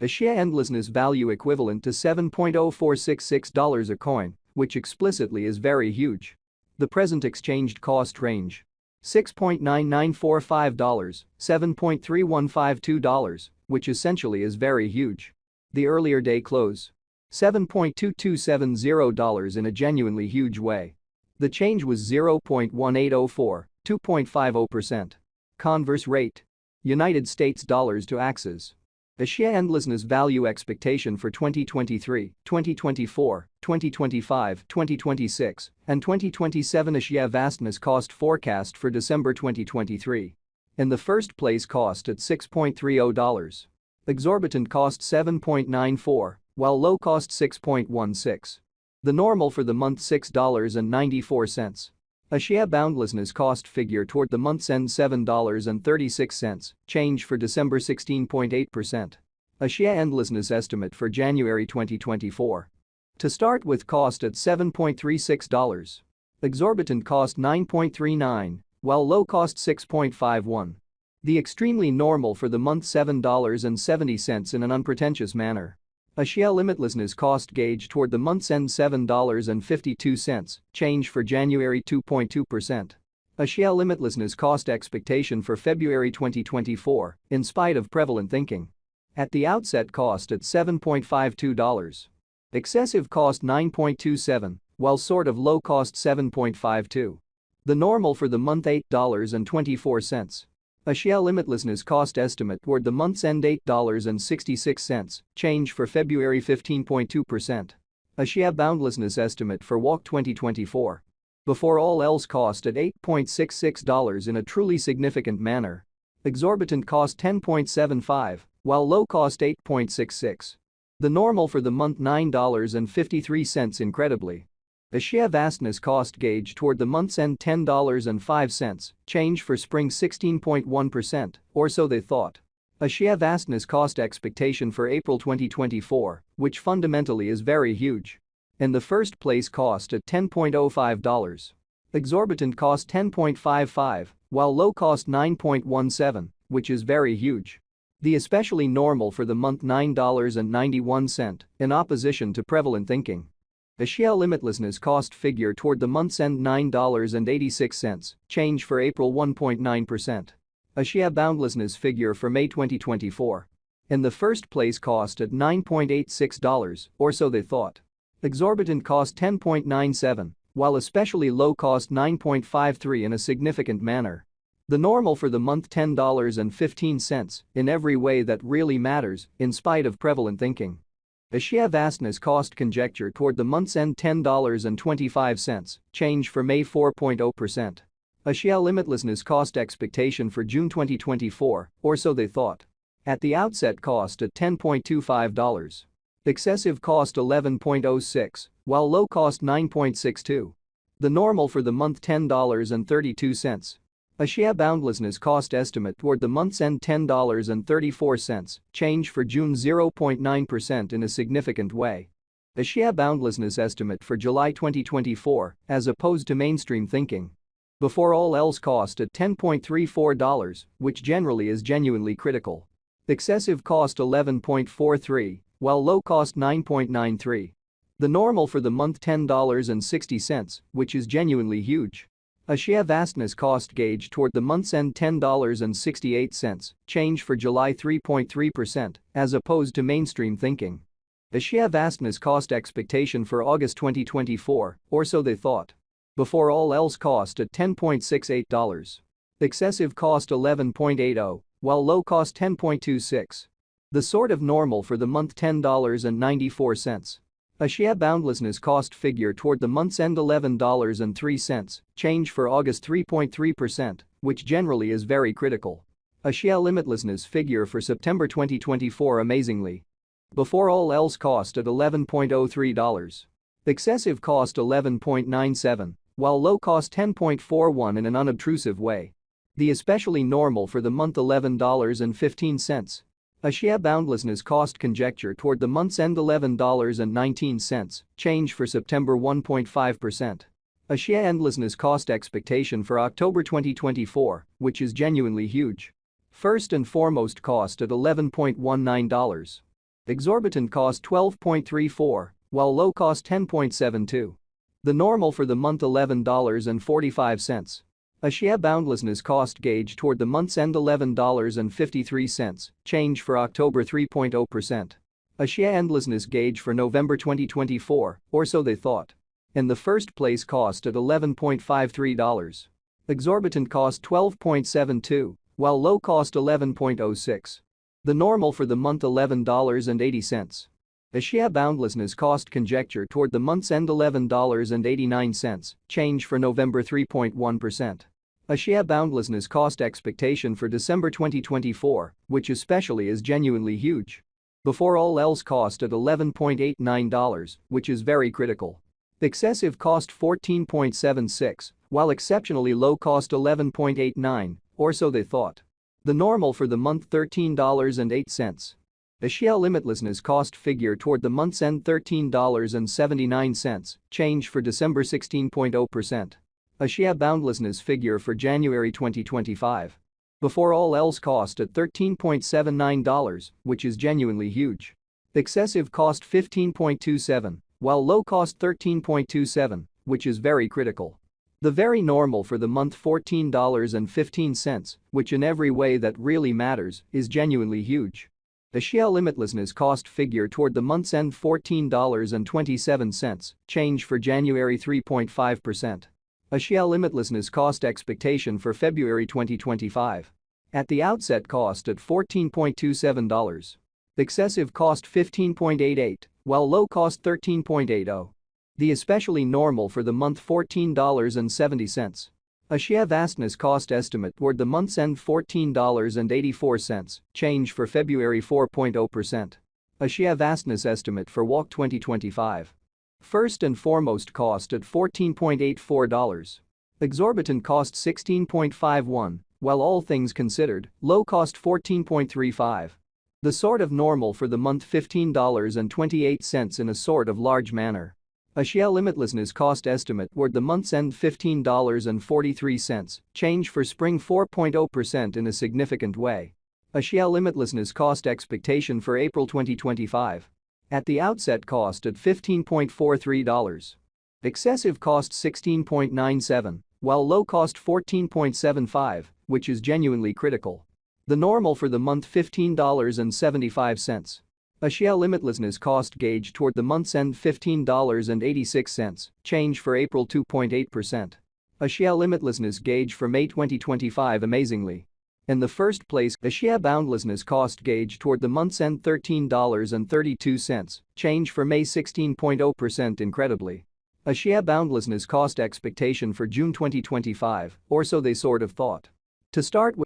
A share endlessness value equivalent to $7.0466 a coin, which explicitly is very huge. The present exchanged cost range. $6.9945, $7.3152, which essentially is very huge. The earlier day close. $7.2270 in a genuinely huge way. The change was 0.1804, 2.50%. Converse rate. United States dollars to Axes. A share endlessness value expectation for 2023, 2024, 2025, 2026, and 2027. A share vastness cost forecast for December 2023. In the first place, cost at $6.30. Exorbitant cost 7.94, while low cost 6.16. The normal for the month $6.94. A share boundlessness cost figure toward the month's end $7.36, change for December 16.8%. A share endlessness estimate for January 2024. To start with, cost at $7.36. Exorbitant cost 9.39, while low cost 6.51. The extremely normal for the month $7.70 in an unpretentious manner. A share limitlessness cost gauge toward the month's end $7.52, change for January 2.2%. A share limitlessness cost expectation for February 2024, in spite of prevalent thinking. At the outset, cost at $7.52. Excessive cost 9.27, while sort of low cost 7.52. The normal for the month $8.24. A share limitlessness cost estimate toward the month's end $8.66, change for February 15.2%. A share boundlessness estimate for WALK 2024. Before all else, cost at $8.66 in a truly significant manner. Exorbitant cost 10.75, while low cost 8.66. The normal for the month $9.53 incredibly. A share vastness cost gauge toward the month's end $10.05, change for spring 16.1%, or so they thought. A share vastness cost expectation for April 2024, which fundamentally is very huge. In the first place, cost at $10.05. Exorbitant cost 10.55, while low cost 9.17, which is very huge. The especially normal for the month $9.91, in opposition to prevalent thinking. A share limitlessness cost figure toward the month's end $9.86, change for April 1.9%. A share boundlessness figure for May 2024. In the first place, cost at $9.86, or so they thought. Exorbitant cost 10.97, while especially low cost 9.53 in a significant manner. The normal for the month $10.15, in every way that really matters, in spite of prevalent thinking. A share vastness cost conjecture toward the month's end $10.25, change for May 4.0%. A share limitlessness cost expectation for June 2024, or so they thought. At the outset, cost at $10.25. Excessive cost 11.06, while low cost 9.62. The normal for the month $10.32. A share boundlessness cost estimate toward the month's end $10.34, change for June 0.9% in a significant way. A share boundlessness estimate for July 2024, as opposed to mainstream thinking. Before all else, cost at $10.34, which generally is genuinely critical. Excessive cost 11.43, while low cost 9.93. The normal for the month $10.60, which is genuinely huge. A share vastness cost gauge toward the month's end $10.68, change for July 3.3%, as opposed to mainstream thinking. A share vastness cost expectation for August 2024, or so they thought. Before all else, cost at $10.68. Excessive cost 11.80, while low cost 10.26. The sort of normal for the month $10.94. A share boundlessness cost figure toward the month's end $11.03, change for August 3.3%, which generally is very critical. A share limitlessness figure for September 2024 amazingly. Before all else, cost at $11.03. Excessive cost 11.97, while low cost 10.41 in an unobtrusive way. The especially normal for the month $11.15. A share boundlessness cost conjecture toward the month's end $11.19, change for September 1.5%. A share endlessness cost expectation for October 2024, which is genuinely huge. First and foremost, cost at $11.19. Exorbitant cost 12.34, while low cost 10.72. The normal for the month $11.45. A share boundlessness cost gauge toward the month's end $11.53, change for October 3.0%. A share endlessness gauge for November 2024, or so they thought. In the first place cost at $11.53. Exorbitant cost 12.72, while low cost 11.06. The normal for the month $11.80. A share boundlessness cost conjecture toward the month's end $11.89, change for November 3.1%. A share boundlessness cost expectation for December 2024, which especially is genuinely huge. Before all else cost at $11.89, which is very critical. Excessive cost 14.76, while exceptionally low cost 11.89, or so they thought. The normal for the month $13.08. A share limitlessness cost figure toward the month's end $13.79, change for December 16.0%. A share boundlessness figure for January 2025. Before all else cost at $13.79, which is genuinely huge. Excessive cost 15.27, while low cost 13.27, which is very critical. The very normal for the month $14.15, which in every way that really matters, is genuinely huge. A share limitlessness cost figure toward the month's end $14.27, change for January 3.5%. A share limitlessness cost expectation for February 2025. At the outset cost at $14.27. Excessive cost 15.88, while low cost 13.80. The especially normal for the month $14.70. A share vastness cost estimate toward the month's end $14.84, change for February 4.0%. A share vastness estimate for WALK 2025. First and foremost cost at $14.84. Exorbitant cost 16.51, while all things considered, low cost 14.35. The sort of normal for the month $15.28 in a sort of large manner. A share limitlessness cost estimate toward the month's end $15.43, change for spring 4.0% in a significant way. A share limitlessness cost expectation for April 2025. At the outset cost at $15.43. Excessive cost 16.97, while low cost 14.75, which is genuinely critical. The normal for the month $15.75. A share limitlessness cost gauge toward the month's end $15.86, change for April 2.8%. A share limitlessness gauge for May 2025 amazingly. In the first place, a share boundlessness cost gauge toward the month's end $13.32, change for May 16.0% incredibly. A share boundlessness cost expectation for June 2025, or so they sort of thought. To start with,